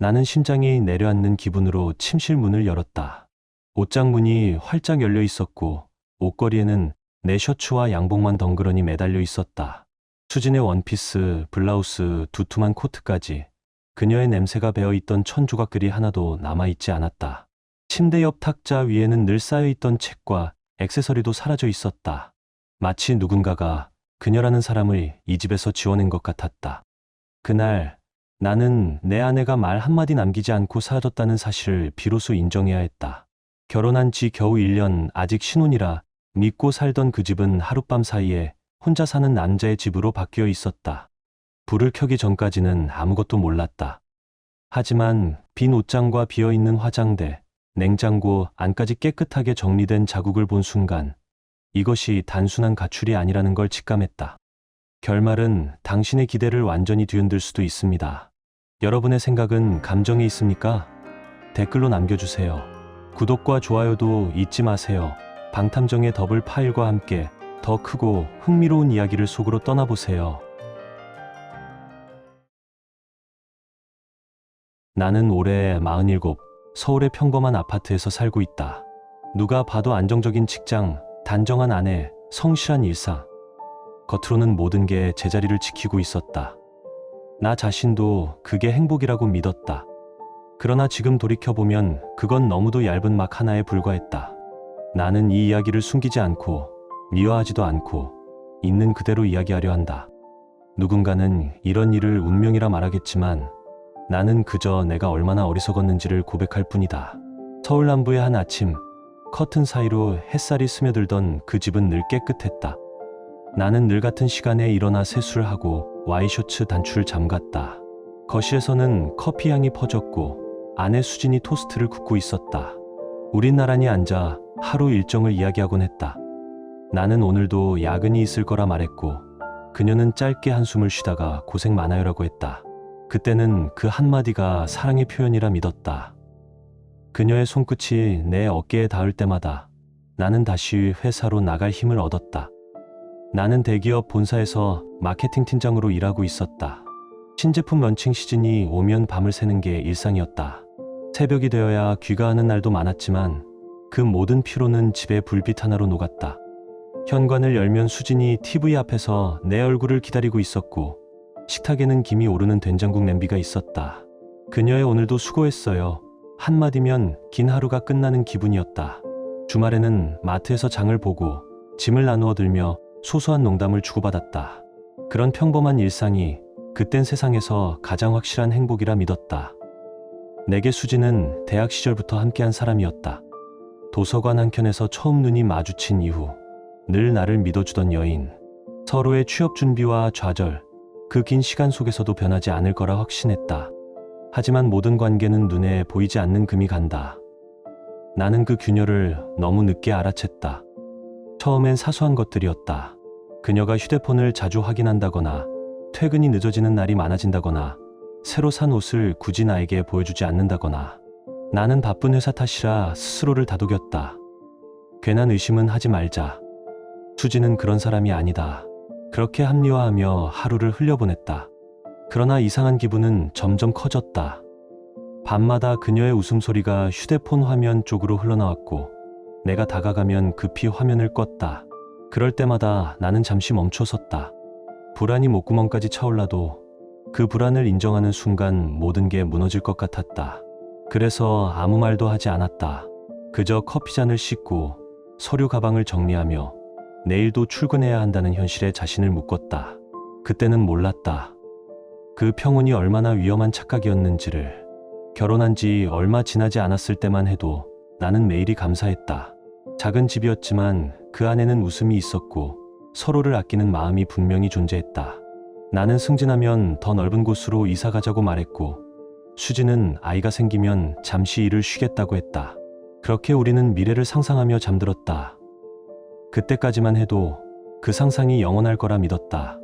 나는 심장이 내려앉는 기분으로 침실 문을 열었다. 옷장 문이 활짝 열려 있었고 옷걸이에는 내 셔츠와 양복만 덩그러니 매달려 있었다. 수진의 원피스, 블라우스, 두툼한 코트까지 그녀의 냄새가 배어있던 천조각들이 하나도 남아있지 않았다. 침대 옆 탁자 위에는 늘 쌓여있던 책과 액세서리도 사라져 있었다. 마치 누군가가 그녀라는 사람을 이 집에서 지워낸 것 같았다. 그날 나는 내 아내가 말 한마디 남기지 않고 사라졌다는 사실을 비로소 인정해야 했다. 결혼한 지 겨우 1년, 아직 신혼이라 믿고 살던 그 집은 하룻밤 사이에 혼자 사는 남자의 집으로 바뀌어 있었다. 불을 켜기 전까지는 아무것도 몰랐다. 하지만 빈 옷장과 비어있는 화장대, 냉장고 안까지 깨끗하게 정리된 자국을 본 순간 이것이 단순한 가출이 아니라는 걸 직감했다. 결말은 당신의 기대를 완전히 뒤흔들 수도 있습니다. 여러분의 생각은 감정에 있습니까? 댓글로 남겨주세요. 구독과 좋아요도 잊지 마세요. 방탐정의 더블 파일과 함께 더 크고 흥미로운 이야기를 속으로 떠나보세요. 나는 올해 47, 서울의 평범한 아파트에서 살고 있다. 누가 봐도 안정적인 직장, 단정한 아내, 성실한 일상. 겉으로는 모든 게 제자리를 지키고 있었다. 나 자신도 그게 행복이라고 믿었다. 그러나 지금 돌이켜보면 그건 너무도 얇은 막 하나에 불과했다. 나는 이 이야기를 숨기지 않고 미워하지도 않고 있는 그대로 이야기하려 한다. 누군가는 이런 일을 운명이라 말하겠지만 나는 그저 내가 얼마나 어리석었는지를 고백할 뿐이다. 서울 남부의 한 아침, 커튼 사이로 햇살이 스며들던 그 집은 늘 깨끗했다. 나는 늘 같은 시간에 일어나 세수를 하고 와이셔츠 단추를 잠갔다. 거실에서는 커피 향이 퍼졌고 아내 수진이 토스트를 굽고 있었다. 우린 나란히 앉아 하루 일정을 이야기하곤 했다. 나는 오늘도 야근이 있을 거라 말했고 그녀는 짧게 한숨을 쉬다가 고생 많아요라고 했다. 그때는 그 한마디가 사랑의 표현이라 믿었다. 그녀의 손끝이 내 어깨에 닿을 때마다 나는 다시 회사로 나갈 힘을 얻었다. 나는 대기업 본사에서 마케팅 팀장으로 일하고 있었다. 신제품 런칭 시즌이 오면 밤을 새는 게 일상이었다. 새벽이 되어야 귀가하는 날도 많았지만 그 모든 피로는 집에 불빛 하나로 녹았다. 현관을 열면 수진이 TV 앞에서 내 얼굴을 기다리고 있었고 식탁에는 김이 오르는 된장국 냄비가 있었다. 그녀의 오늘도 수고했어요. 한마디면 긴 하루가 끝나는 기분이었다. 주말에는 마트에서 장을 보고 짐을 나누어 들며 소소한 농담을 주고받았다. 그런 평범한 일상이 그땐 세상에서 가장 확실한 행복이라 믿었다. 내게 수진은 대학 시절부터 함께한 사람이었다. 도서관 한켠에서 처음 눈이 마주친 이후 늘 나를 믿어주던 여인. 서로의 취업 준비와 좌절, 그 긴 시간 속에서도 변하지 않을 거라 확신했다. 하지만 모든 관계는 눈에 보이지 않는 금이 간다. 나는 그 그녀를 너무 늦게 알아챘다. 처음엔 사소한 것들이었다. 그녀가 휴대폰을 자주 확인한다거나 퇴근이 늦어지는 날이 많아진다거나 새로 산 옷을 굳이 나에게 보여주지 않는다거나. 나는 바쁜 회사 탓이라 스스로를 다독였다. 괜한 의심은 하지 말자. 수지는 그런 사람이 아니다. 그렇게 합리화하며 하루를 흘려보냈다. 그러나 이상한 기분은 점점 커졌다. 밤마다 그녀의 웃음소리가 휴대폰 화면 쪽으로 흘러나왔고 내가 다가가면 급히 화면을 껐다. 그럴 때마다 나는 잠시 멈춰섰다. 불안이 목구멍까지 차올라도 그 불안을 인정하는 순간 모든 게 무너질 것 같았다. 그래서 아무 말도 하지 않았다. 그저 커피잔을 씻고 서류 가방을 정리하며 내일도 출근해야 한다는 현실에 자신을 묶었다. 그때는 몰랐다. 그 평온이 얼마나 위험한 착각이었는지를. 결혼한 지 얼마 지나지 않았을 때만 해도 나는 매일이 감사했다. 작은 집이었지만 그 안에는 웃음이 있었고 서로를 아끼는 마음이 분명히 존재했다. 나는 승진하면 더 넓은 곳으로 이사 가자고 말했고 수지는 아이가 생기면 잠시 일을 쉬겠다고 했다. 그렇게 우리는 미래를 상상하며 잠들었다. 그때까지만 해도 그 상상이 영원할 거라 믿었다.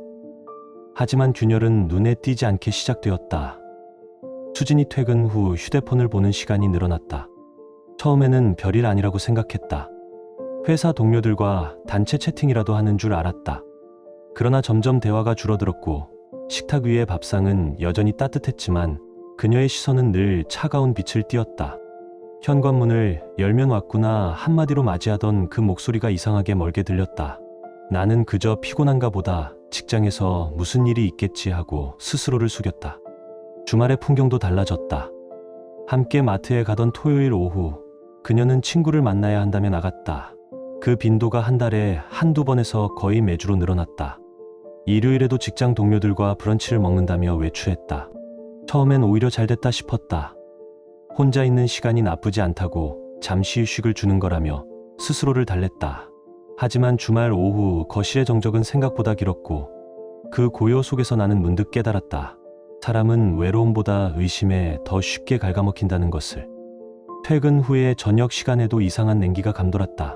하지만 균열은 눈에 띄지 않게 시작되었다. 수진이 퇴근 후 휴대폰을 보는 시간이 늘어났다. 처음에는 별일 아니라고 생각했다. 회사 동료들과 단체 채팅이라도 하는 줄 알았다. 그러나 점점 대화가 줄어들었고 식탁 위의 밥상은 여전히 따뜻했지만 그녀의 시선은 늘 차가운 빛을 띠었다. 현관문을 열면 왔구나 한마디로 맞이하던 그 목소리가 이상하게 멀게 들렸다. 나는 그저 피곤한가 보다, 직장에서 무슨 일이 있겠지 하고 스스로를 숙였다. 주말의 풍경도 달라졌다. 함께 마트에 가던 토요일 오후, 그녀는 친구를 만나야 한다며 나갔다. 그 빈도가 한 달에 한두 번에서 거의 매주로 늘어났다. 일요일에도 직장 동료들과 브런치를 먹는다며 외출했다. 처음엔 오히려 잘 됐다 싶었다. 혼자 있는 시간이 나쁘지 않다고, 잠시 휴식을 주는 거라며 스스로를 달랬다. 하지만 주말 오후 거실의 정적은 생각보다 길었고, 그 고요 속에서 나는 문득 깨달았다. 사람은 외로움보다 의심에 더 쉽게 갉아먹힌다는 것을. 퇴근 후에 저녁 시간에도 이상한 냉기가 감돌았다.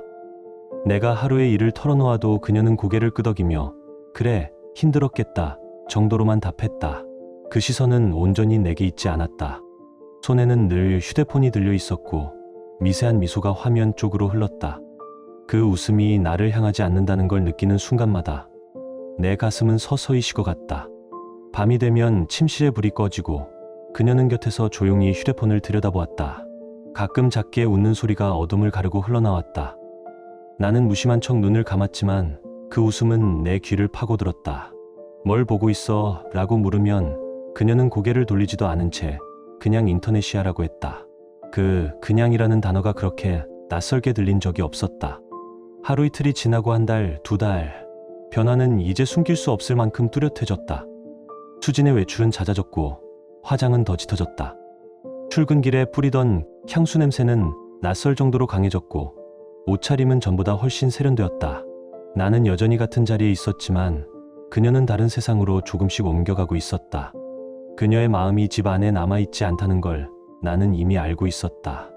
내가 하루의 일을 털어놓아도 그녀는 고개를 끄덕이며 그래, 힘들었겠다 정도로만 답했다. 그 시선은 온전히 내게 있지 않았다. 손에는 늘 휴대폰이 들려 있었고 미세한 미소가 화면 쪽으로 흘렀다. 그 웃음이 나를 향하지 않는다는 걸 느끼는 순간마다 내 가슴은 서서히 식어갔다. 밤이 되면 침실에 불이 꺼지고 그녀는 곁에서 조용히 휴대폰을 들여다보았다. 가끔 작게 웃는 소리가 어둠을 가르고 흘러나왔다. 나는 무심한 척 눈을 감았지만 그 웃음은 내 귀를 파고들었다. 뭘 보고 있어? 라고 물으면 그녀는 고개를 돌리지도 않은 채 그냥 인터넷이야 라고 했다. 그냥이라는 단어가 그렇게 낯설게 들린 적이 없었다. 하루 이틀이 지나고 한 달, 두 달. 변화는 이제 숨길 수 없을 만큼 뚜렷해졌다. 수진의 외출은 잦아졌고 화장은 더 짙어졌다. 출근길에 뿌리던 향수 냄새는 낯설 정도로 강해졌고 옷차림은 전보다 훨씬 세련되었다. 나는 여전히 같은 자리에 있었지만 그녀는 다른 세상으로 조금씩 옮겨가고 있었다. 그녀의 마음이 집 안에 남아있지 않다는 걸 나는 이미 알고 있었다.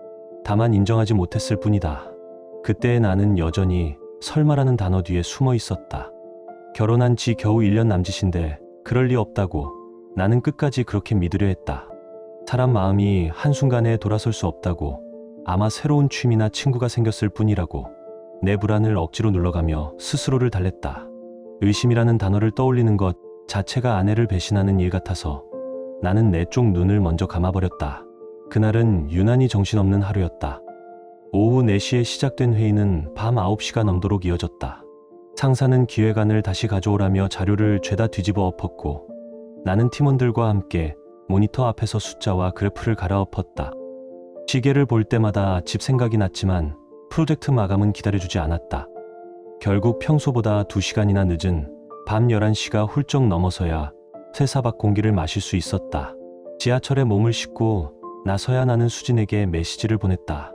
다만 인정하지 못했을 뿐이다. 그때의 나는 여전히 설마라는 단어 뒤에 숨어 있었다. 결혼한 지 겨우 1년 남짓인데 그럴 리 없다고 나는 끝까지 그렇게 믿으려 했다. 사람 마음이 한순간에 돌아설 수 없다고, 아마 새로운 취미나 친구가 생겼을 뿐이라고 내 불안을 억지로 눌러가며 스스로를 달랬다. 의심이라는 단어를 떠올리는 것 자체가 아내를 배신하는 일 같아서 나는 내 쪽 눈을 먼저 감아버렸다. 그날은 유난히 정신없는 하루였다. 오후 4시에 시작된 회의는 밤 9시가 넘도록 이어졌다. 상사는 기획안을 다시 가져오라며 자료를 죄다 뒤집어 엎었고 나는 팀원들과 함께 모니터 앞에서 숫자와 그래프를 갈아엎었다. 시계를 볼 때마다 집 생각이 났지만 프로젝트 마감은 기다려주지 않았다. 결국 평소보다 2시간이나 늦은 밤 11시가 훌쩍 넘어서야 쇠사박 공기를 마실 수 있었다. 지하철에 몸을 싣고 나서야 나는 수진에게 메시지를 보냈다.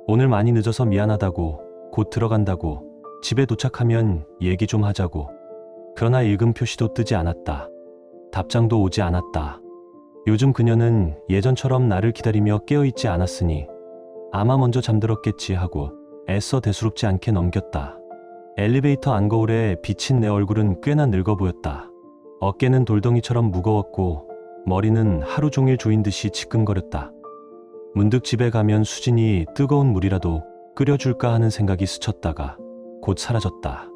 오늘 많이 늦어서 미안하다고, 곧 들어간다고, 집에 도착하면 얘기 좀 하자고. 그러나 읽음 표시도 뜨지 않았다. 답장도 오지 않았다. 요즘 그녀는 예전처럼 나를 기다리며 깨어있지 않았으니 아마 먼저 잠들었겠지 하고 애써 대수롭지 않게 넘겼다. 엘리베이터 안거울에 비친 내 얼굴은 꽤나 늙어 보였다. 어깨는 돌덩이처럼 무거웠고 머리는 하루 종일 조인 듯이 지끈거렸다. 문득 집에 가면 수진이 뜨거운 물이라도 끓여줄까 하는 생각이 스쳤다가 곧 사라졌다.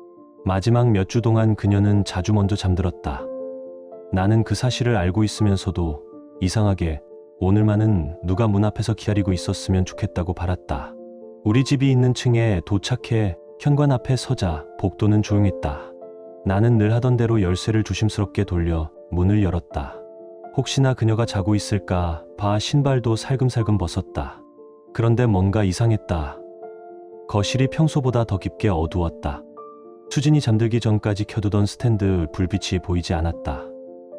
마지막 몇 주 동안 그녀는 자주 먼저 잠들었다. 나는 그 사실을 알고 있으면서도 이상하게 오늘만은 누가 문 앞에서 기다리고 있었으면 좋겠다고 바랐다. 우리 집이 있는 층에 도착해 현관 앞에 서자 복도는 조용했다. 나는 늘 하던 대로 열쇠를 조심스럽게 돌려 문을 열었다. 혹시나 그녀가 자고 있을까 봐 신발도 살금살금 벗었다. 그런데 뭔가 이상했다. 거실이 평소보다 더 깊게 어두웠다. 수진이 잠들기 전까지 켜두던 스탠드 불빛이 보이지 않았다.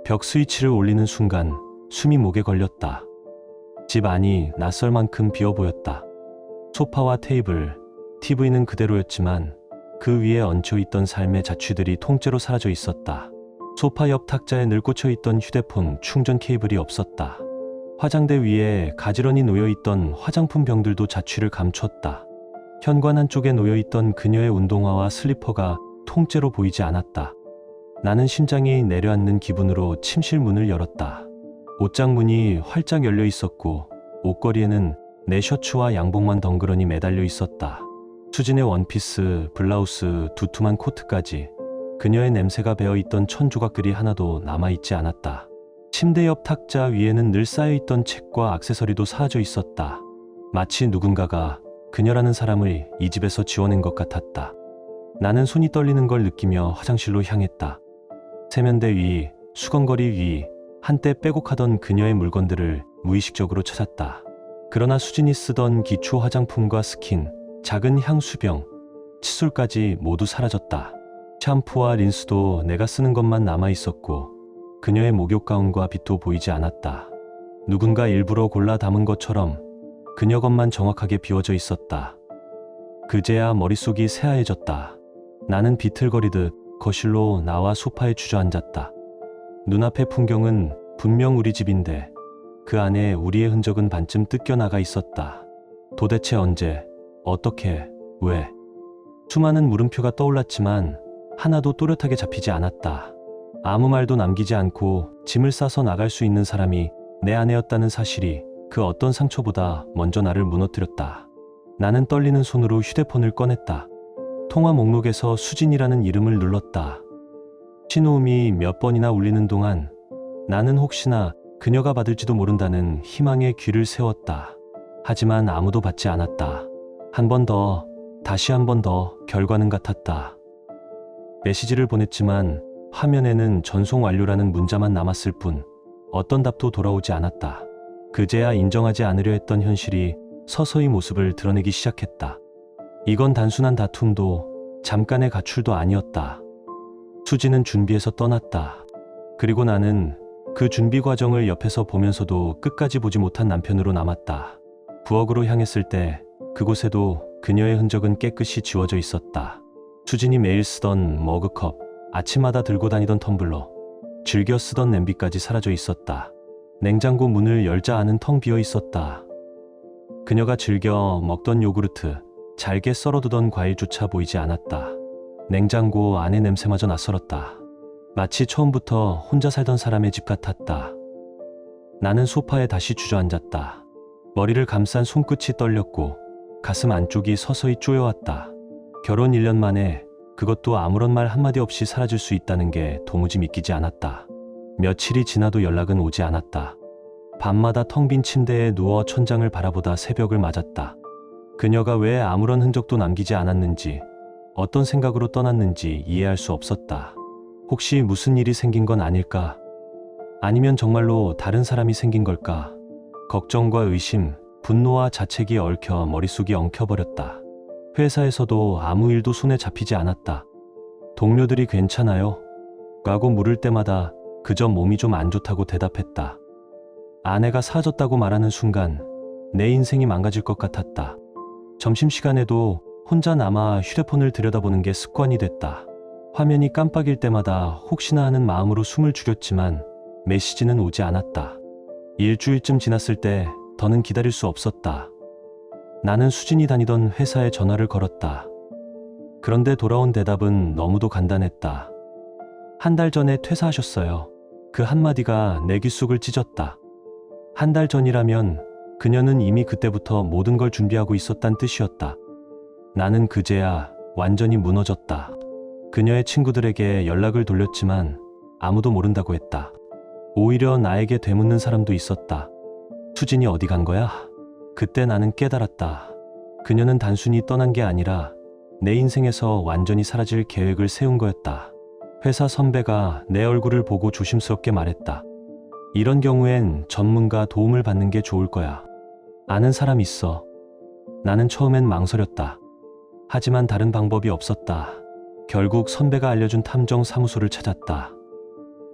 벽 스위치를 올리는 순간 숨이 목에 걸렸다. 집 안이 낯설 만큼 비어 보였다. 소파와 테이블, TV는 그대로였지만 그 위에 얹혀있던 삶의 자취들이 통째로 사라져 있었다. 소파 옆 탁자에 늘 꽂혀있던 휴대폰 충전 케이블이 없었다. 화장대 위에 가지런히 놓여있던 화장품 병들도 자취를 감췄다. 현관 한쪽에 놓여있던 그녀의 운동화와 슬리퍼가 통째로 보이지 않았다. 나는 심장이 내려앉는 기분으로 침실 문을 열었다. 옷장 문이 활짝 열려 있었고 옷걸이에는 내 셔츠와 양복만 덩그러니 매달려 있었다. 수진의 원피스, 블라우스, 두툼한 코트까지 그녀의 냄새가 배어있던 천 조각들이 하나도 남아있지 않았다. 침대 옆 탁자 위에는 늘 쌓여있던 책과 액세서리도 사라져 있었다. 마치 누군가가 그녀라는 사람을 이 집에서 지워낸 것 같았다. 나는 손이 떨리는 걸 느끼며 화장실로 향했다. 세면대 위, 수건거리 위, 한때 빼곡하던 그녀의 물건들을 무의식적으로 찾았다. 그러나 수진이 쓰던 기초 화장품과 스킨, 작은 향수병, 칫솔까지 모두 사라졌다. 샴푸와 린스도 내가 쓰는 것만 남아 있었고 그녀의 목욕 가운과 빗도 보이지 않았다. 누군가 일부러 골라 담은 것처럼 그녀 것만 정확하게 비워져 있었다. 그제야 머릿속이 새하얘졌다. 나는 비틀거리듯 거실로 나와 소파에 주저앉았다. 눈앞의 풍경은 분명 우리 집인데 그 안에 우리의 흔적은 반쯤 뜯겨나가 있었다. 도대체 언제, 어떻게, 왜? 수많은 물음표가 떠올랐지만 하나도 또렷하게 잡히지 않았다. 아무 말도 남기지 않고 짐을 싸서 나갈 수 있는 사람이 내 아내였다는 사실이 그 어떤 상처보다 먼저 나를 무너뜨렸다. 나는 떨리는 손으로 휴대폰을 꺼냈다. 통화 목록에서 수진이라는 이름을 눌렀다. 신호음이 몇 번이나 울리는 동안 나는 혹시나 그녀가 받을지도 모른다는 희망에 귀를 세웠다. 하지만 아무도 받지 않았다. 한 번 더, 다시 한 번 더 결과는 같았다. 메시지를 보냈지만 화면에는 전송 완료라는 문자만 남았을 뿐 어떤 답도 돌아오지 않았다. 그제야 인정하지 않으려 했던 현실이 서서히 모습을 드러내기 시작했다. 이건 단순한 다툼도 잠깐의 가출도 아니었다. 수지는 준비해서 떠났다. 그리고 나는 그 준비 과정을 옆에서 보면서도 끝까지 보지 못한 남편으로 남았다. 부엌으로 향했을 때 그곳에도 그녀의 흔적은 깨끗이 지워져 있었다. 수진이 매일 쓰던 머그컵, 아침마다 들고 다니던 텀블러, 즐겨 쓰던 냄비까지 사라져 있었다. 냉장고 문을 열자 안은 텅 비어 있었다. 그녀가 즐겨 먹던 요구르트, 잘게 썰어두던 과일조차 보이지 않았다. 냉장고 안의 냄새마저 낯설었다. 마치 처음부터 혼자 살던 사람의 집 같았다. 나는 소파에 다시 주저앉았다. 머리를 감싼 손끝이 떨렸고 가슴 안쪽이 서서히 쪼여왔다. 결혼 1년 만에 그것도 아무런 말 한마디 없이 사라질 수 있다는 게 도무지 믿기지 않았다. 며칠이 지나도 연락은 오지 않았다. 밤마다 텅 빈 침대에 누워 천장을 바라보다 새벽을 맞았다. 그녀가 왜 아무런 흔적도 남기지 않았는지, 어떤 생각으로 떠났는지 이해할 수 없었다. 혹시 무슨 일이 생긴 건 아닐까? 아니면 정말로 다른 사람이 생긴 걸까? 걱정과 의심, 분노와 자책이 얽혀 머릿속이 엉켜버렸다. 회사에서도 아무 일도 손에 잡히지 않았다. 동료들이 괜찮아요? 라고 물을 때마다 그저 몸이 좀 안 좋다고 대답했다. 아내가 사라졌다고 말하는 순간 내 인생이 망가질 것 같았다. 점심시간에도 혼자 남아 휴대폰을 들여다보는 게 습관이 됐다. 화면이 깜빡일 때마다 혹시나 하는 마음으로 숨을 죽였지만 메시지는 오지 않았다. 일주일쯤 지났을 때 더는 기다릴 수 없었다. 나는 수진이 다니던 회사에 전화를 걸었다. 그런데 돌아온 대답은 너무도 간단했다. 한 달 전에 퇴사하셨어요. 그 한마디가 내 귓속을 찢었다. 한 달 전이라면 그녀는 이미 그때부터 모든 걸 준비하고 있었단 뜻이었다. 나는 그제야 완전히 무너졌다. 그녀의 친구들에게 연락을 돌렸지만 아무도 모른다고 했다. 오히려 나에게 되묻는 사람도 있었다. 수진이 어디 간 거야? 그때 나는 깨달았다. 그녀는 단순히 떠난 게 아니라 내 인생에서 완전히 사라질 계획을 세운 거였다. 회사 선배가 내 얼굴을 보고 조심스럽게 말했다. 이런 경우엔 전문가 도움을 받는 게 좋을 거야. 아는 사람 있어. 나는 처음엔 망설였다. 하지만 다른 방법이 없었다. 결국 선배가 알려준 탐정 사무소를 찾았다.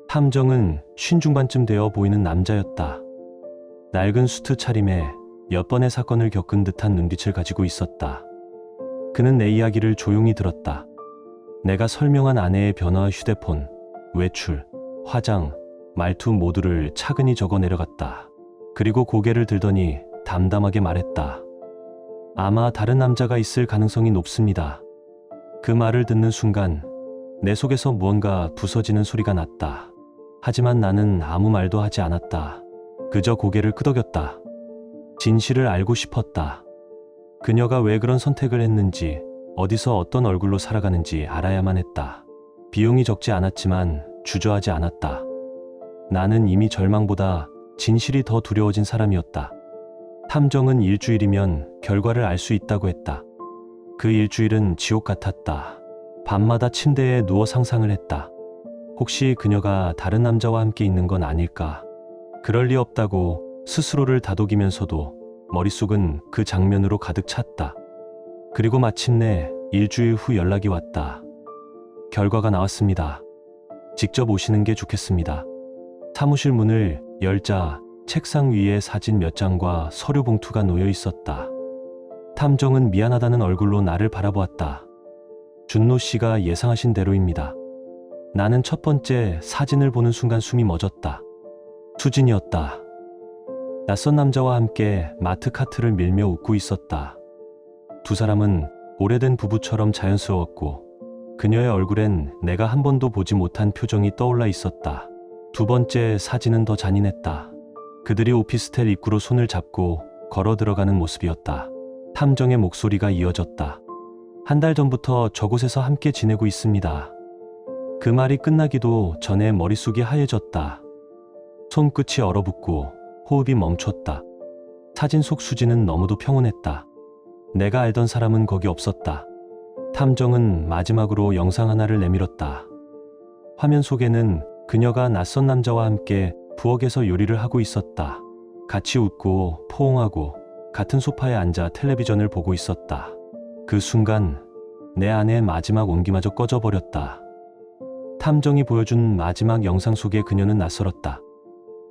탐정은 쉰중반쯤 되어 보이는 남자였다. 낡은 수트 차림에 몇 번의 사건을 겪은 듯한 눈빛을 가지고 있었다. 그는 내 이야기를 조용히 들었다. 내가 설명한 아내의 변화와 휴대폰, 외출, 화장, 말투 모두를 차근히 적어 내려갔다. 그리고 고개를 들더니 담담하게 말했다. 아마 다른 남자가 있을 가능성이 높습니다. 그 말을 듣는 순간 내 속에서 무언가 부서지는 소리가 났다. 하지만 나는 아무 말도 하지 않았다. 그저 고개를 끄덕였다. 진실을 알고 싶었다. 그녀가 왜 그런 선택을 했는지, 어디서 어떤 얼굴로 살아가는지 알아야만 했다. 비용이 적지 않았지만 주저하지 않았다. 나는 이미 절망보다 진실이 더 두려워진 사람이었다. 탐정은 일주일이면 결과를 알 수 있다고 했다. 그 일주일은 지옥 같았다. 밤마다 침대에 누워 상상을 했다. 혹시 그녀가 다른 남자와 함께 있는 건 아닐까? 그럴 리 없다고 스스로를 다독이면서도 머릿속은 그 장면으로 가득 찼다. 그리고 마침내 일주일 후 연락이 왔다. 결과가 나왔습니다. 직접 오시는 게 좋겠습니다. 사무실 문을 열자 책상 위에 사진 몇 장과 서류 봉투가 놓여 있었다. 탐정은 미안하다는 얼굴로 나를 바라보았다. 준노 씨가 예상하신 대로입니다. 나는 첫 번째 사진을 보는 순간 숨이 멎었다. 수진이었다. 낯선 남자와 함께 마트 카트를 밀며 웃고 있었다. 두 사람은 오래된 부부처럼 자연스러웠고 그녀의 얼굴엔 내가 한 번도 보지 못한 표정이 떠올라 있었다. 두 번째 사진은 더 잔인했다. 그들이 오피스텔 입구로 손을 잡고 걸어 들어가는 모습이었다. 탐정의 목소리가 이어졌다. 한 달 전부터 저곳에서 함께 지내고 있습니다. 그 말이 끝나기도 전에 머릿속이 하얘졌다. 손끝이 얼어붙고 호흡이 멈췄다. 사진 속 수지는 너무도 평온했다. 내가 알던 사람은 거기 없었다. 탐정은 마지막으로 영상 하나를 내밀었다. 화면 속에는 그녀가 낯선 남자와 함께 부엌에서 요리를 하고 있었다. 같이 웃고 포옹하고 같은 소파에 앉아 텔레비전을 보고 있었다. 그 순간 내 안의 마지막 온기마저 꺼져버렸다. 탐정이 보여준 마지막 영상 속에 그녀는 낯설었다.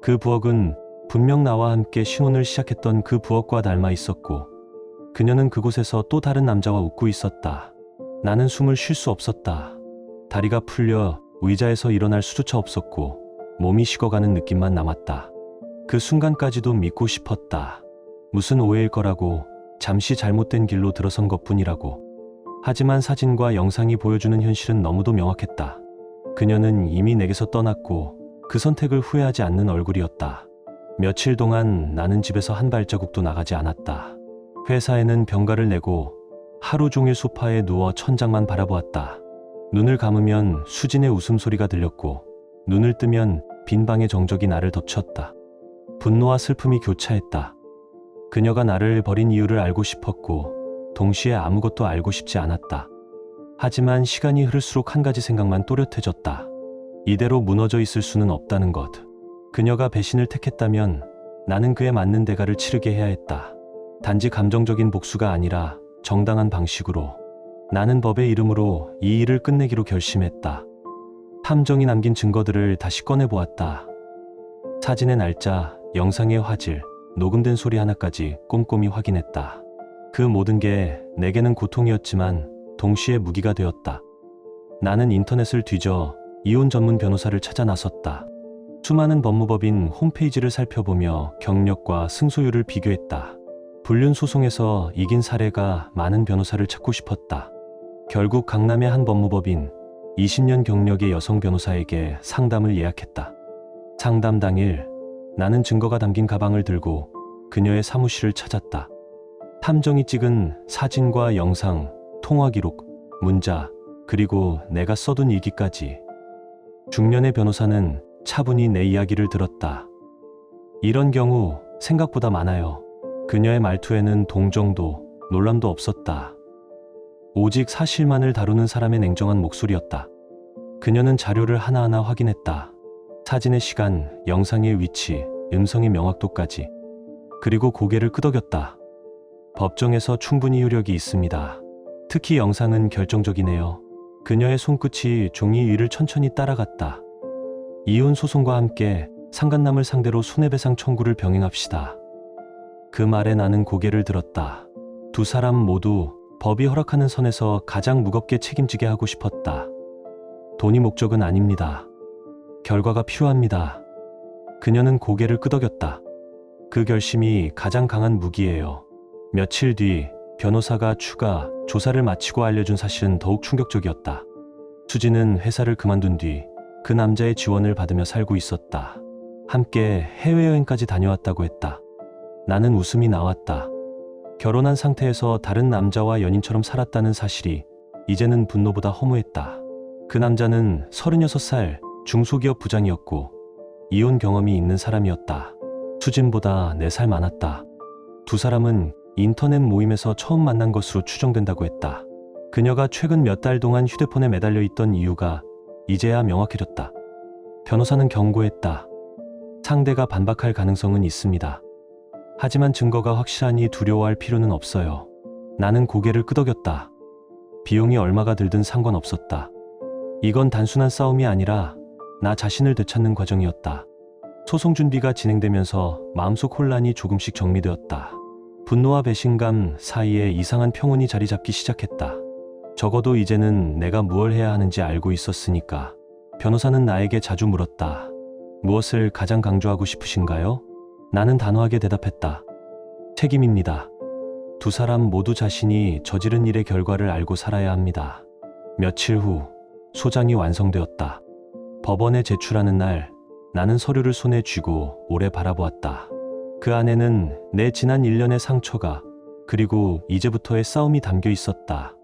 그 부엌은 분명 나와 함께 신혼을 시작했던 그 부엌과 닮아 있었고 그녀는 그곳에서 또 다른 남자와 웃고 있었다. 나는 숨을 쉴 수 없었다. 다리가 풀려 의자에서 일어날 수조차 없었고 몸이 식어가는 느낌만 남았다. 그 순간까지도 믿고 싶었다. 무슨 오해일 거라고, 잠시 잘못된 길로 들어선 것뿐이라고. 하지만 사진과 영상이 보여주는 현실은 너무도 명확했다. 그녀는 이미 내게서 떠났고 그 선택을 후회하지 않는 얼굴이었다. 며칠 동안 나는 집에서 한 발자국도 나가지 않았다. 회사에는 병가를 내고 하루 종일 소파에 누워 천장만 바라보았다. 눈을 감으면 수진의 웃음소리가 들렸고 눈을 뜨면 빈 방의 정적이 나를 덮쳤다. 분노와 슬픔이 교차했다. 그녀가 나를 버린 이유를 알고 싶었고 동시에 아무것도 알고 싶지 않았다. 하지만 시간이 흐를수록 한 가지 생각만 또렷해졌다. 이대로 무너져 있을 수는 없다는 것. 그녀가 배신을 택했다면 나는 그에 맞는 대가를 치르게 해야 했다. 단지 감정적인 복수가 아니라 정당한 방식으로. 나는 법의 이름으로 이 일을 끝내기로 결심했다. 탐정이 남긴 증거들을 다시 꺼내보았다. 사진의 날짜, 영상의 화질, 녹음된 소리 하나까지 꼼꼼히 확인했다. 그 모든 게 내게는 고통이었지만 동시에 무기가 되었다. 나는 인터넷을 뒤져 이혼 전문 변호사를 찾아 나섰다. 수많은 법무법인 홈페이지를 살펴보며 경력과 승소율을 비교했다. 불륜 소송에서 이긴 사례가 많은 변호사를 찾고 싶었다. 결국 강남의 한 법무법인 20년 경력의 여성 변호사에게 상담을 예약했다. 상담 당일 나는 증거가 담긴 가방을 들고 그녀의 사무실을 찾았다. 탐정이 찍은 사진과 영상, 통화 기록, 문자, 그리고 내가 써둔 일기까지. 중년의 변호사는 차분히 내 이야기를 들었다. 이런 경우 생각보다 많아요. 그녀의 말투에는 동정도, 놀람도 없었다. 오직 사실만을 다루는 사람의 냉정한 목소리였다. 그녀는 자료를 하나하나 확인했다. 사진의 시간, 영상의 위치, 음성의 명확도까지. 그리고 고개를 끄덕였다. 법정에서 충분히 효력이 있습니다. 특히 영상은 결정적이네요. 그녀의 손끝이 종이 위를 천천히 따라갔다. 이혼 소송과 함께 상간남을 상대로 손해배상 청구를 병행합시다. 그 말에 나는 고개를 들었다. 두 사람 모두 법이 허락하는 선에서 가장 무겁게 책임지게 하고 싶었다. 돈이 목적은 아닙니다. 결과가 필요합니다. 그녀는 고개를 끄덕였다. 그 결심이 가장 강한 무기예요. 며칠 뒤 변호사가 추가 조사를 마치고 알려준 사실은 더욱 충격적이었다. 수지는 회사를 그만둔 뒤 그 남자의 지원을 받으며 살고 있었다. 함께 해외여행까지 다녀왔다고 했다. 나는 웃음이 나왔다. 결혼한 상태에서 다른 남자와 연인처럼 살았다는 사실이 이제는 분노보다 허무했다. 그 남자는 36살 중소기업 부장이었고 이혼 경험이 있는 사람이었다. 수진보다 4살 많았다. 두 사람은 인터넷 모임에서 처음 만난 것으로 추정된다고 했다. 그녀가 최근 몇 달 동안 휴대폰에 매달려 있던 이유가 이제야 명확해졌다. 변호사는 경고했다. 상대가 반박할 가능성은 있습니다. 하지만 증거가 확실하니 두려워할 필요는 없어요. 나는 고개를 끄덕였다. 비용이 얼마가 들든 상관없었다. 이건 단순한 싸움이 아니라 나 자신을 되찾는 과정이었다. 소송 준비가 진행되면서 마음속 혼란이 조금씩 정리되었다. 분노와 배신감 사이에 이상한 평온이 자리 잡기 시작했다. 적어도 이제는 내가 무엇을 해야 하는지 알고 있었으니까. 변호사는 나에게 자주 물었다. 무엇을 가장 강조하고 싶으신가요? 나는 단호하게 대답했다. 책임입니다. 두 사람 모두 자신이 저지른 일의 결과를 알고 살아야 합니다. 며칠 후 소장이 완성되었다. 법원에 제출하는 날 나는 서류를 손에 쥐고 오래 바라보았다. 그 안에는 내 지난 1년의 상처가 그리고 이제부터의 싸움이 담겨 있었다.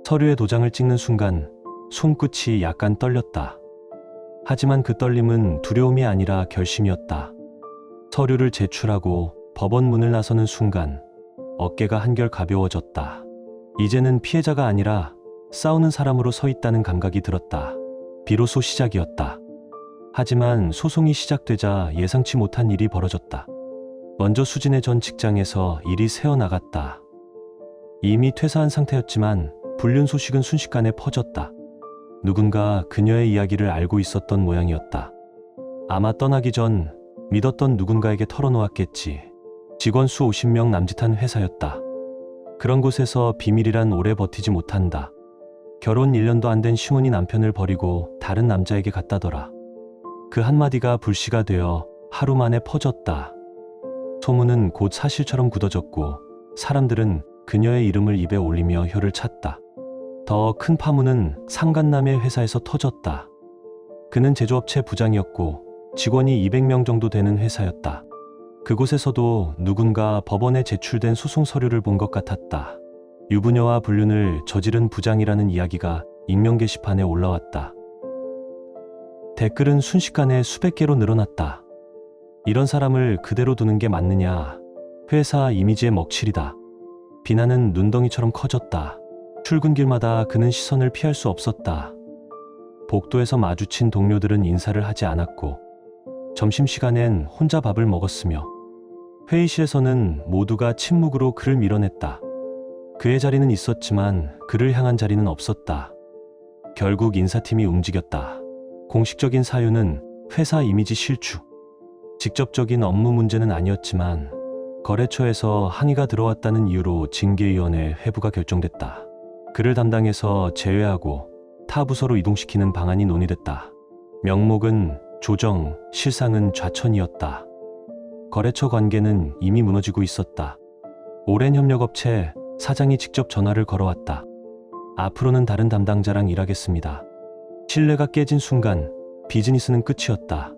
서류에 도장을 찍는 순간 손끝이 약간 떨렸다. 하지만 그 떨림은 두려움이 아니라 결심이었다. 서류를 제출하고 법원 문을 나서는 순간 어깨가 한결 가벼워졌다. 이제는 피해자가 아니라 싸우는 사람으로 서 있다는 감각이 들었다. 비로소 시작이었다. 하지만 소송이 시작되자 예상치 못한 일이 벌어졌다. 먼저 수진의 전 직장에서 일이 새어나갔다. 이미 퇴사한 상태였지만 불륜 소식은 순식간에 퍼졌다. 누군가 그녀의 이야기를 알고 있었던 모양이었다. 아마 떠나기 전 믿었던 누군가에게 털어놓았겠지. 직원 수 50명 남짓한 회사였다. 그런 곳에서 비밀이란 오래 버티지 못한다. 결혼 1년도 안 된 시혼이 남편을 버리고 다른 남자에게 갔다더라. 그 한마디가 불씨가 되어 하루 만에 퍼졌다. 소문은 곧 사실처럼 굳어졌고 사람들은 그녀의 이름을 입에 올리며 혀를 찼다. 더 큰 파문은 상간남의 회사에서 터졌다. 그는 제조업체 부장이었고 직원이 200명 정도 되는 회사였다. 그곳에서도 누군가 법원에 제출된 소송 서류를 본 것 같았다. 유부녀와 불륜을 저지른 부장이라는 이야기가 익명 게시판에 올라왔다. 댓글은 순식간에 수백 개로 늘어났다. 이런 사람을 그대로 두는 게 맞느냐. 회사 이미지의 먹칠이다. 비난은 눈덩이처럼 커졌다. 출근길마다 그는 시선을 피할 수 없었다. 복도에서 마주친 동료들은 인사를 하지 않았고 점심시간엔 혼자 밥을 먹었으며 회의실에서는 모두가 침묵으로 그를 밀어냈다. 그의 자리는 있었지만 그를 향한 자리는 없었다. 결국 인사팀이 움직였다. 공식적인 사유는 회사 이미지 실추. 직접적인 업무 문제는 아니었지만 거래처에서 항의가 들어왔다는 이유로 징계위원회 회부가 결정됐다. 그를 담당해서 제외하고 타 부서로 이동시키는 방안이 논의됐다. 명목은 조정, 실상은 좌천이었다. 거래처 관계는 이미 무너지고 있었다. 오랜 협력업체 사장이 직접 전화를 걸어왔다. 앞으로는 다른 담당자랑 일하겠습니다. 신뢰가 깨진 순간 비즈니스는 끝이었다.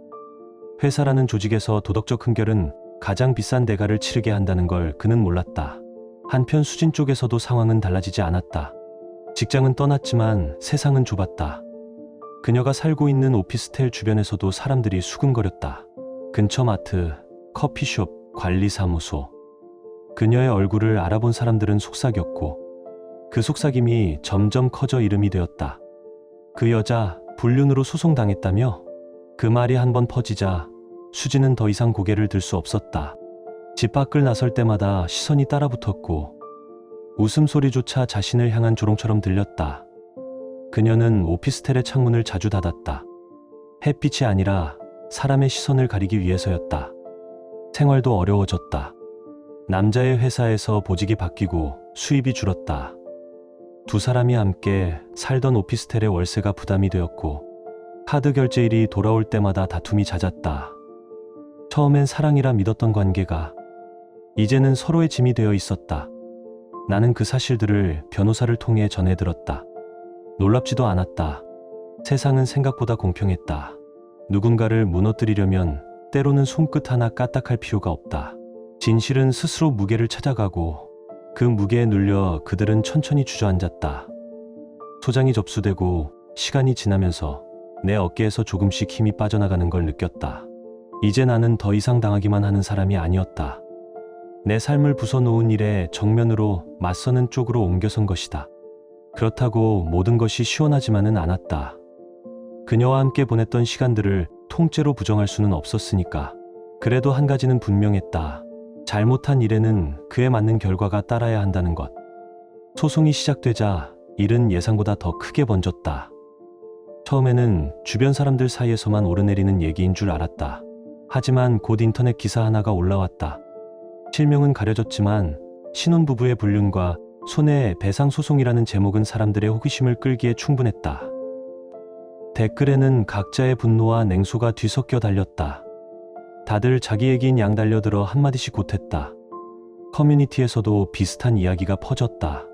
회사라는 조직에서 도덕적 흠결은 가장 비싼 대가를 치르게 한다는 걸 그는 몰랐다. 한편 수진 쪽에서도 상황은 달라지지 않았다. 직장은 떠났지만 세상은 좁았다. 그녀가 살고 있는 오피스텔 주변에서도 사람들이 수군거렸다. 근처 마트, 커피숍, 관리사무소. 그녀의 얼굴을 알아본 사람들은 속삭였고 그 속삭임이 점점 커져 이름이 되었다. 그 여자 불륜으로 소송당했다며? 그 말이 한번 퍼지자 수진은 더 이상 고개를 들 수 없었다. 집 밖을 나설 때마다 시선이 따라붙었고 웃음소리조차 자신을 향한 조롱처럼 들렸다. 그녀는 오피스텔의 창문을 자주 닫았다. 햇빛이 아니라 사람의 시선을 가리기 위해서였다. 생활도 어려워졌다. 남자의 회사에서 보직이 바뀌고 수입이 줄었다. 두 사람이 함께 살던 오피스텔의 월세가 부담이 되었고 카드 결제일이 돌아올 때마다 다툼이 잦았다. 처음엔 사랑이라 믿었던 관계가 이제는 서로의 짐이 되어 있었다. 나는 그 사실들을 변호사를 통해 전해들었다. 놀랍지도 않았다. 세상은 생각보다 공평했다. 누군가를 무너뜨리려면 때로는 손끝 하나 까딱할 필요가 없다. 진실은 스스로 무게를 찾아가고 그 무게에 눌려 그들은 천천히 주저앉았다. 소장이 접수되고 시간이 지나면서 내 어깨에서 조금씩 힘이 빠져나가는 걸 느꼈다. 이제 나는 더 이상 당하기만 하는 사람이 아니었다. 내 삶을 부숴놓은 일에 정면으로 맞서는 쪽으로 옮겨선 것이다. 그렇다고 모든 것이 시원하지만은 않았다. 그녀와 함께 보냈던 시간들을 통째로 부정할 수는 없었으니까. 그래도 한 가지는 분명했다. 잘못한 일에는 그에 맞는 결과가 따라야 한다는 것. 소송이 시작되자 일은 예상보다 더 크게 번졌다. 처음에는 주변 사람들 사이에서만 오르내리는 얘기인 줄 알았다. 하지만 곧 인터넷 기사 하나가 올라왔다. 실명은 가려졌지만 신혼부부의 불륜과 손해배상 소송이라는 제목은 사람들의 호기심을 끌기에 충분했다. 댓글에는 각자의 분노와 냉소가 뒤섞여 달렸다. 다들 자기 얘기인 양 달려들어 한마디씩 곧했다. 커뮤니티에서도 비슷한 이야기가 퍼졌다.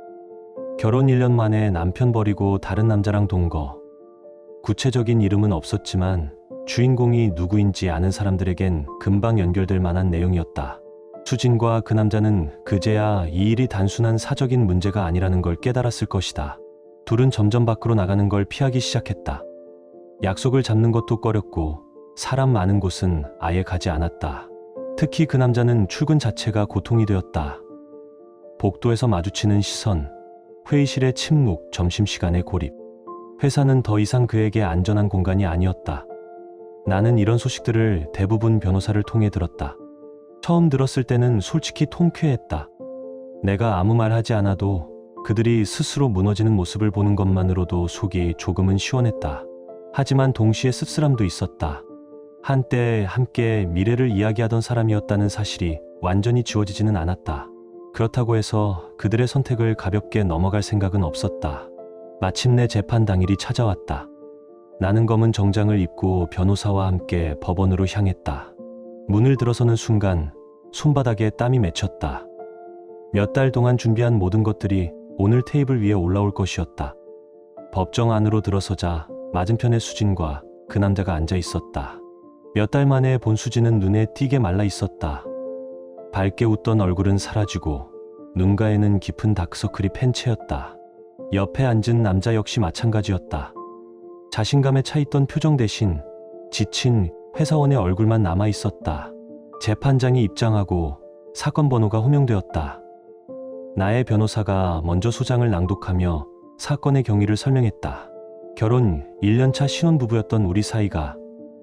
결혼 1년 만에 남편 버리고 다른 남자랑 동거. 구체적인 이름은 없었지만 주인공이 누구인지 아는 사람들에겐 금방 연결될 만한 내용이었다. 수진과 그 남자는 그제야 이 일이 단순한 사적인 문제가 아니라는 걸 깨달았을 것이다. 둘은 점점 밖으로 나가는 걸 피하기 시작했다. 약속을 잡는 것도 꺼렸고 사람 많은 곳은 아예 가지 않았다. 특히 그 남자는 출근 자체가 고통이 되었다. 복도에서 마주치는 시선, 회의실의 침묵, 점심시간의 고립. 회사는 더 이상 그에게 안전한 공간이 아니었다. 나는 이런 소식들을 대부분 변호사를 통해 들었다. 처음 들었을 때는 솔직히 통쾌했다. 내가 아무 말 하지 않아도 그들이 스스로 무너지는 모습을 보는 것만으로도 속이 조금은 시원했다. 하지만 동시에 씁쓸함도 있었다. 한때 함께 미래를 이야기하던 사람이었다는 사실이 완전히 지워지지는 않았다. 그렇다고 해서 그들의 선택을 가볍게 넘어갈 생각은 없었다. 마침내 재판 당일이 찾아왔다. 나는 검은 정장을 입고 변호사와 함께 법원으로 향했다. 문을 들어서는 순간 손바닥에 땀이 맺혔다. 몇 달 동안 준비한 모든 것들이 오늘 테이블 위에 올라올 것이었다. 법정 안으로 들어서자 맞은편에 수진과 그 남자가 앉아 있었다. 몇 달 만에 본 수진은 눈에 띄게 말라 있었다. 밝게 웃던 얼굴은 사라지고 눈가에는 깊은 다크서클이 팬 채였다. 옆에 앉은 남자 역시 마찬가지였다. 자신감에 차있던 표정 대신 지친 회사원의 얼굴만 남아 있었다. 재판장이 입장하고 사건 번호가 호명되었다. 나의 변호사가 먼저 소장을 낭독하며 사건의 경위를 설명했다. 결혼 1년차 신혼부부였던 우리 사이가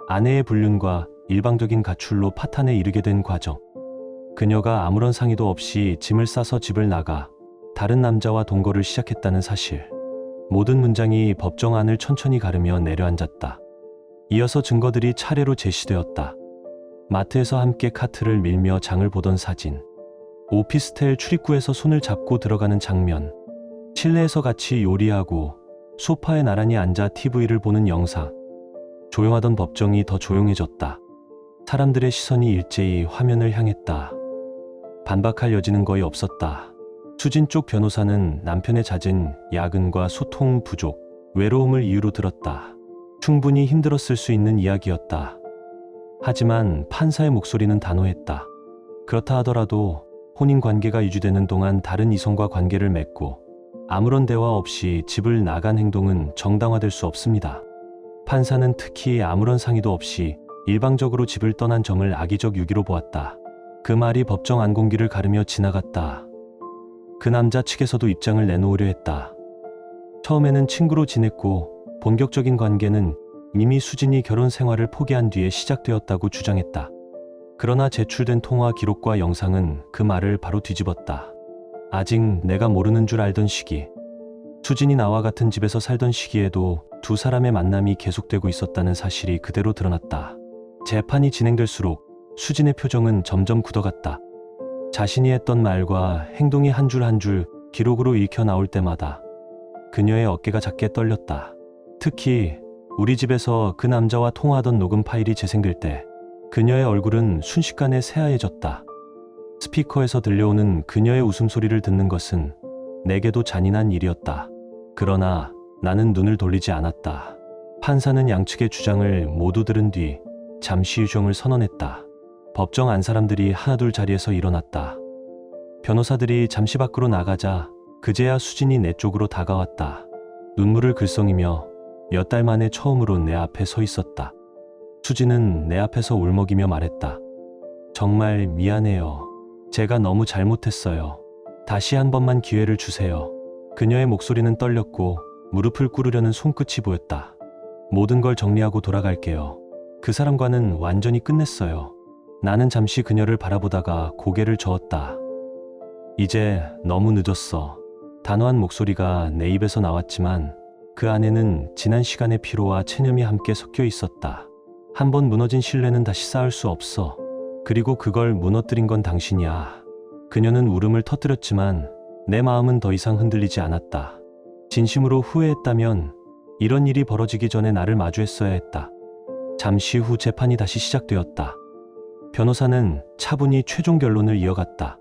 아내의 불륜과 일방적인 가출로 파탄에 이르게 된 과정. 그녀가 아무런 상의도 없이 짐을 싸서 집을 나가 다른 남자와 동거를 시작했다는 사실. 모든 문장이 법정 안을 천천히 가르며 내려앉았다. 이어서 증거들이 차례로 제시되었다. 마트에서 함께 카트를 밀며 장을 보던 사진, 오피스텔 출입구에서 손을 잡고 들어가는 장면, 실내에서 같이 요리하고 소파에 나란히 앉아 TV를 보는 영상. 조용하던 법정이 더 조용해졌다. 사람들의 시선이 일제히 화면을 향했다. 반박할 여지는 거의 없었다. 수진 쪽 변호사는 남편의 잦은 야근과 소통 부족, 외로움을 이유로 들었다. 충분히 힘들었을 수 있는 이야기였다. 하지만 판사의 목소리는 단호했다. 그렇다 하더라도 혼인 관계가 유지되는 동안 다른 이성과 관계를 맺고 아무런 대화 없이 집을 나간 행동은 정당화될 수 없습니다. 판사는 특히 아무런 상의도 없이 일방적으로 집을 떠난 점을 악의적 유기로 보았다. 그 말이 법정 안 공기를 가르며 지나갔다. 그 남자 측에서도 입장을 내놓으려 했다. 처음에는 친구로 지냈고 본격적인 관계는 이미 수진이 결혼 생활을 포기한 뒤에 시작되었다고 주장했다. 그러나 제출된 통화 기록과 영상은 그 말을 바로 뒤집었다. 아직 내가 모르는 줄 알던 시기. 수진이 나와 같은 집에서 살던 시기에도 두 사람의 만남이 계속되고 있었다는 사실이 그대로 드러났다. 재판이 진행될수록 수진의 표정은 점점 굳어갔다. 자신이 했던 말과 행동이 한 줄 한 줄 기록으로 읽혀 나올 때마다 그녀의 어깨가 작게 떨렸다. 특히 우리 집에서 그 남자와 통화하던 녹음 파일이 재생될 때 그녀의 얼굴은 순식간에 새하얘졌다. 스피커에서 들려오는 그녀의 웃음소리를 듣는 것은 내게도 잔인한 일이었다. 그러나 나는 눈을 돌리지 않았다. 판사는 양측의 주장을 모두 들은 뒤 잠시 휴정을 선언했다. 법정 안 사람들이 하나둘 자리에서 일어났다. 변호사들이 잠시 밖으로 나가자 그제야 수진이 내 쪽으로 다가왔다. 눈물을 글썽이며 몇 달 만에 처음으로 내 앞에 서 있었다. 수지는 내 앞에서 울먹이며 말했다. 정말 미안해요. 제가 너무 잘못했어요. 다시 한 번만 기회를 주세요. 그녀의 목소리는 떨렸고 무릎을 꿇으려는 손끝이 보였다. 모든 걸 정리하고 돌아갈게요. 그 사람과는 완전히 끝냈어요. 나는 잠시 그녀를 바라보다가 고개를 저었다. 이제 너무 늦었어. 단호한 목소리가 내 입에서 나왔지만 그 안에는 지난 시간의 피로와 체념이 함께 섞여 있었다. 한 번 무너진 신뢰는 다시 쌓을 수 없어. 그리고 그걸 무너뜨린 건 당신이야. 그녀는 울음을 터뜨렸지만 내 마음은 더 이상 흔들리지 않았다. 진심으로 후회했다면 이런 일이 벌어지기 전에 나를 마주했어야 했다. 잠시 후 재판이 다시 시작되었다. 변호사는 차분히 최종 결론을 이어갔다.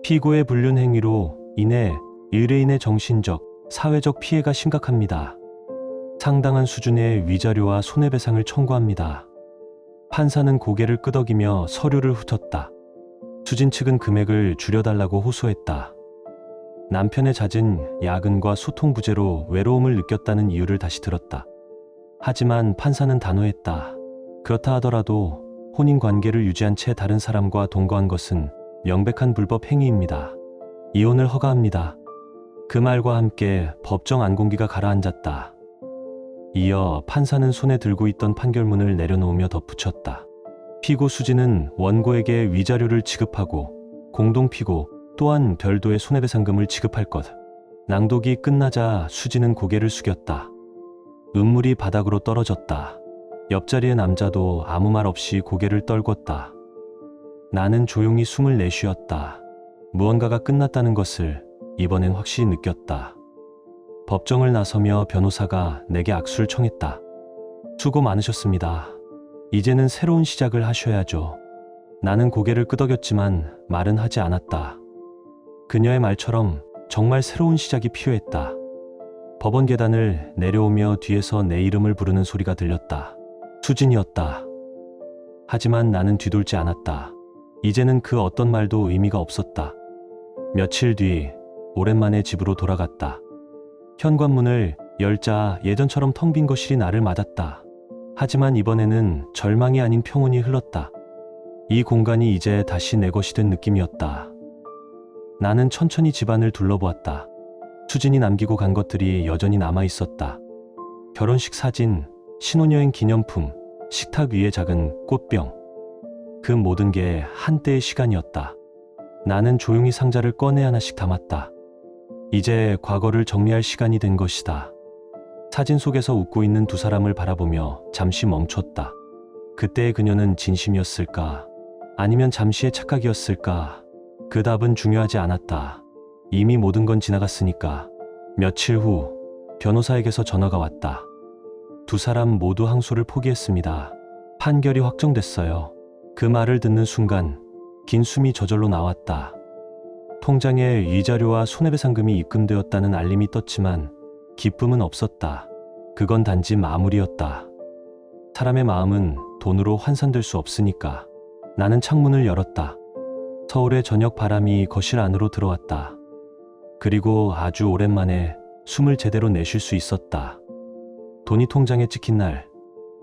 피고의 불륜 행위로 인해 의뢰인의 정신적, 사회적 피해가 심각합니다. 상당한 수준의 위자료와 손해배상을 청구합니다. 판사는 고개를 끄덕이며 서류를 훑었다. 수진 측은 금액을 줄여달라고 호소했다. 남편의 잦은 야근과 소통 부재로 외로움을 느꼈다는 이유를 다시 들었다. 하지만 판사는 단호했다. 그렇다 하더라도 혼인 관계를 유지한 채 다른 사람과 동거한 것은 명백한 불법 행위입니다. 이혼을 허가합니다. 그 말과 함께 법정 안공기가 가라앉았다. 이어 판사는 손에 들고 있던 판결문을 내려놓으며 덧붙였다. 피고 수지는 원고에게 위자료를 지급하고 공동피고 또한 별도의 손해배상금을 지급할 것. 낭독이 끝나자 수지는 고개를 숙였다. 눈물이 바닥으로 떨어졌다. 옆자리의 남자도 아무 말 없이 고개를 떨궜다. 나는 조용히 숨을 내쉬었다. 무언가가 끝났다는 것을 이번엔 확실히 느꼈다. 법정을 나서며 변호사가 내게 악수를 청했다. 수고 많으셨습니다. 이제는 새로운 시작을 하셔야죠. 나는 고개를 끄덕였지만 말은 하지 않았다. 그녀의 말처럼 정말 새로운 시작이 필요했다. 법원 계단을 내려오며 뒤에서 내 이름을 부르는 소리가 들렸다. 수진이었다. 하지만 나는 뒤돌지 않았다. 이제는 그 어떤 말도 의미가 없었다. 며칠 뒤 오랜만에 집으로 돌아갔다. 현관문을 열자 예전처럼 텅 빈 거실이 나를 맞았다. 하지만 이번에는 절망이 아닌 평온이 흘렀다. 이 공간이 이제 다시 내 것이 된 느낌이었다. 나는 천천히 집안을 둘러보았다. 수진이 남기고 간 것들이 여전히 남아 있었다. 결혼식 사진, 신혼여행 기념품, 식탁 위의 작은 꽃병. 그 모든 게 한때의 시간이었다. 나는 조용히 상자를 꺼내 하나씩 담았다. 이제 과거를 정리할 시간이 된 것이다. 사진 속에서 웃고 있는 두 사람을 바라보며 잠시 멈췄다. 그때의 그녀는 진심이었을까? 아니면 잠시의 착각이었을까? 그 답은 중요하지 않았다. 이미 모든 건 지나갔으니까. 며칠 후 변호사에게서 전화가 왔다. 두 사람 모두 항소를 포기했습니다. 판결이 확정됐어요. 그 말을 듣는 순간 긴 숨이 저절로 나왔다. 통장에 위자료와 손해배상금이 입금되었다는 알림이 떴지만 기쁨은 없었다. 그건 단지 마무리였다. 사람의 마음은 돈으로 환산될 수 없으니까. 나는 창문을 열었다. 서울의 저녁 바람이 거실 안으로 들어왔다. 그리고 아주 오랜만에 숨을 제대로 내쉴 수 있었다. 돈이 통장에 찍힌 날,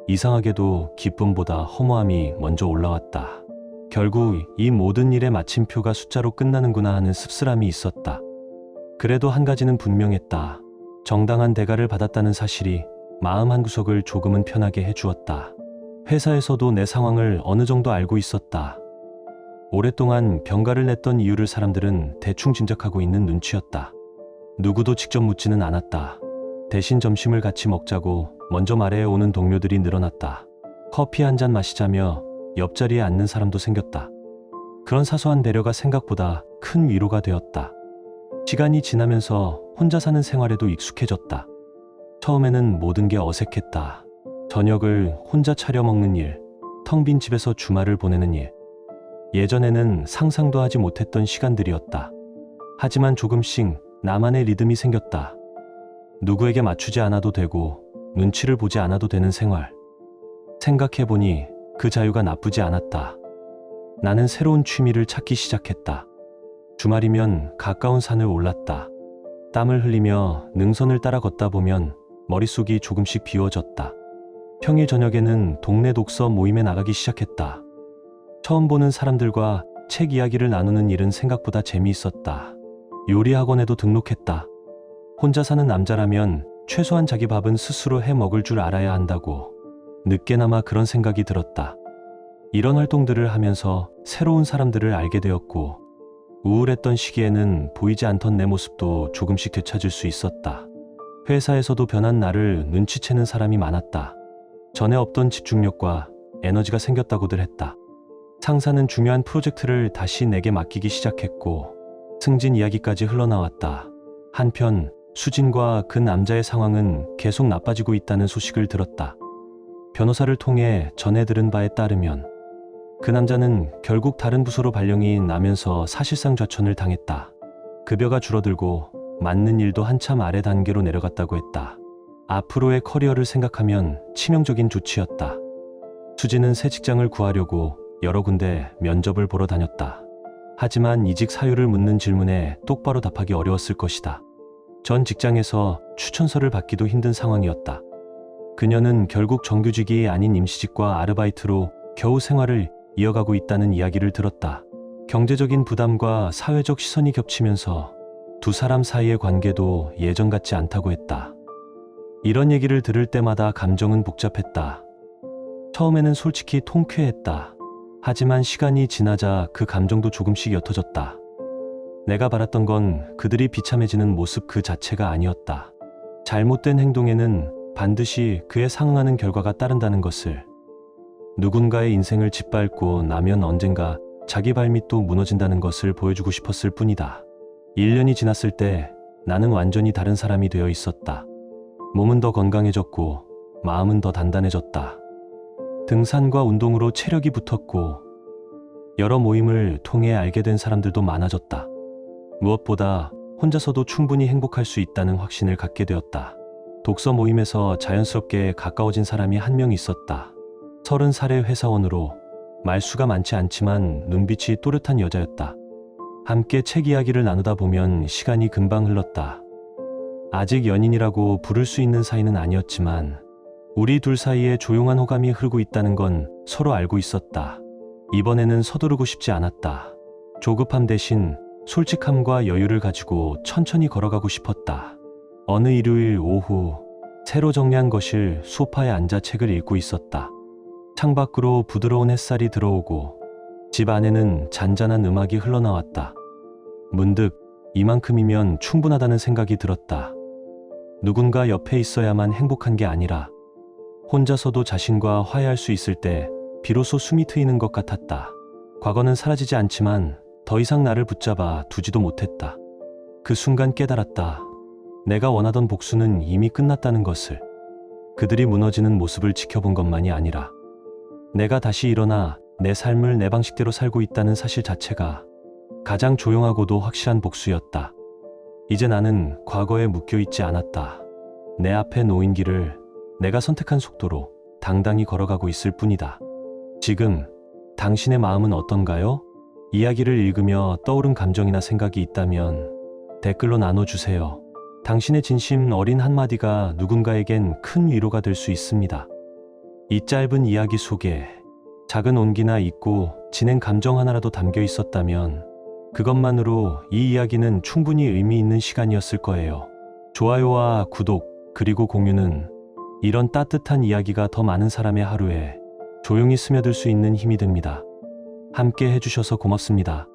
이상하게도 기쁨보다 허무함이 먼저 올라왔다. 결국 이 모든 일의 마침표가 숫자로 끝나는구나 하는 씁쓸함이 있었다. 그래도 한 가지는 분명했다. 정당한 대가를 받았다는 사실이 마음 한구석을 조금은 편하게 해주었다. 회사에서도 내 상황을 어느 정도 알고 있었다. 오랫동안 병가를 냈던 이유를 사람들은 대충 짐작하고 있는 눈치였다. 누구도 직접 묻지는 않았다. 대신 점심을 같이 먹자고 먼저 말해오는 동료들이 늘어났다. 커피 한 잔 마시자며 옆자리에 앉는 사람도 생겼다. 그런 사소한 배려가 생각보다 큰 위로가 되었다. 시간이 지나면서 혼자 사는 생활에도 익숙해졌다. 처음에는 모든 게 어색했다. 저녁을 혼자 차려 먹는 일, 텅 빈 집에서 주말을 보내는 일. 예전에는 상상도 하지 못했던 시간들이었다. 하지만 조금씩 나만의 리듬이 생겼다. 누구에게 맞추지 않아도 되고 눈치를 보지 않아도 되는 생활. 생각해보니 그 자유가 나쁘지 않았다. 나는 새로운 취미를 찾기 시작했다. 주말이면 가까운 산을 올랐다. 땀을 흘리며 능선을 따라 걷다 보면 머릿속이 조금씩 비워졌다. 평일 저녁에는 동네 독서 모임에 나가기 시작했다. 처음 보는 사람들과 책 이야기를 나누는 일은 생각보다 재미있었다. 요리 학원에도 등록했다. 혼자 사는 남자라면 최소한 자기 밥은 스스로 해 먹을 줄 알아야 한다고 늦게나마 그런 생각이 들었다. 이런 활동들을 하면서 새로운 사람들을 알게 되었고 우울했던 시기에는 보이지 않던 내 모습도 조금씩 되찾을 수 있었다. 회사에서도 변한 나를 눈치채는 사람이 많았다. 전에 없던 집중력과 에너지가 생겼다고들 했다. 상사는 중요한 프로젝트를 다시 내게 맡기기 시작했고 승진 이야기까지 흘러나왔다. 한편 수진과 그 남자의 상황은 계속 나빠지고 있다는 소식을 들었다. 변호사를 통해 전해 들은 바에 따르면 그 남자는 결국 다른 부서로 발령이 나면서 사실상 좌천을 당했다. 급여가 줄어들고 맡는 일도 한참 아래 단계로 내려갔다고 했다. 앞으로의 커리어를 생각하면 치명적인 조치였다. 수진은 새 직장을 구하려고 여러 군데 면접을 보러 다녔다. 하지만 이직 사유를 묻는 질문에 똑바로 답하기 어려웠을 것이다. 전 직장에서 추천서를 받기도 힘든 상황이었다. 그녀는 결국 정규직이 아닌 임시직과 아르바이트로 겨우 생활을 이어가고 있다는 이야기를 들었다. 경제적인 부담과 사회적 시선이 겹치면서 두 사람 사이의 관계도 예전 같지 않다고 했다. 이런 얘기를 들을 때마다 감정은 복잡했다. 처음에는 솔직히 통쾌했다. 하지만 시간이 지나자 그 감정도 조금씩 옅어졌다. 내가 바랐던 건 그들이 비참해지는 모습 그 자체가 아니었다. 잘못된 행동에는 반드시 그에 상응하는 결과가 따른다는 것을. 누군가의 인생을 짓밟고 나면 언젠가 자기 발밑도 무너진다는 것을 보여주고 싶었을 뿐이다. 1년이 지났을 때 나는 완전히 다른 사람이 되어 있었다. 몸은 더 건강해졌고 마음은 더 단단해졌다. 등산과 운동으로 체력이 붙었고 여러 모임을 통해 알게 된 사람들도 많아졌다. 무엇보다 혼자서도 충분히 행복할 수 있다는 확신을 갖게 되었다. 독서 모임에서 자연스럽게 가까워진 사람이 한 명 있었다. 30살의 회사원으로 말수가 많지 않지만 눈빛이 또렷한 여자였다. 함께 책 이야기를 나누다 보면 시간이 금방 흘렀다. 아직 연인이라고 부를 수 있는 사이는 아니었지만 우리 둘 사이에 조용한 호감이 흐르고 있다는 건 서로 알고 있었다. 이번에는 서두르고 싶지 않았다. 조급함 대신 솔직함과 여유를 가지고 천천히 걸어가고 싶었다. 어느 일요일 오후 새로 정리한 거실 소파에 앉아 책을 읽고 있었다. 창밖으로 부드러운 햇살이 들어오고 집 안에는 잔잔한 음악이 흘러나왔다. 문득 이만큼이면 충분하다는 생각이 들었다. 누군가 옆에 있어야만 행복한 게 아니라 혼자서도 자신과 화해할 수 있을 때 비로소 숨이 트이는 것 같았다. 과거는 사라지지 않지만 더 이상 나를 붙잡아 두지도 못했다. 그 순간 깨달았다. 내가 원하던 복수는 이미 끝났다는 것을. 그들이 무너지는 모습을 지켜본 것만이 아니라 내가 다시 일어나 내 삶을 내 방식대로 살고 있다는 사실 자체가 가장 조용하고도 확실한 복수였다. 이제 나는 과거에 묶여있지 않았다. 내 앞에 놓인 길을 내가 선택한 속도로 당당히 걸어가고 있을 뿐이다. 지금 당신의 마음은 어떤가요? 이야기를 읽으며 떠오른 감정이나 생각이 있다면 댓글로 나눠주세요. 당신의 진심 어린 한마디가 누군가에겐 큰 위로가 될 수 있습니다. 이 짧은 이야기 속에 작은 온기나 잊고 지낸 감정 하나라도 담겨 있었다면 그것만으로 이 이야기는 충분히 의미 있는 시간이었을 거예요. 좋아요와 구독 그리고 공유는 이런 따뜻한 이야기가 더 많은 사람의 하루에 조용히 스며들 수 있는 힘이 됩니다. 함께 해주셔서 고맙습니다.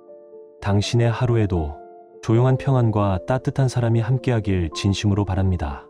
당신의 하루에도 조용한 평안과 따뜻한 사람이 함께하길 진심으로 바랍니다.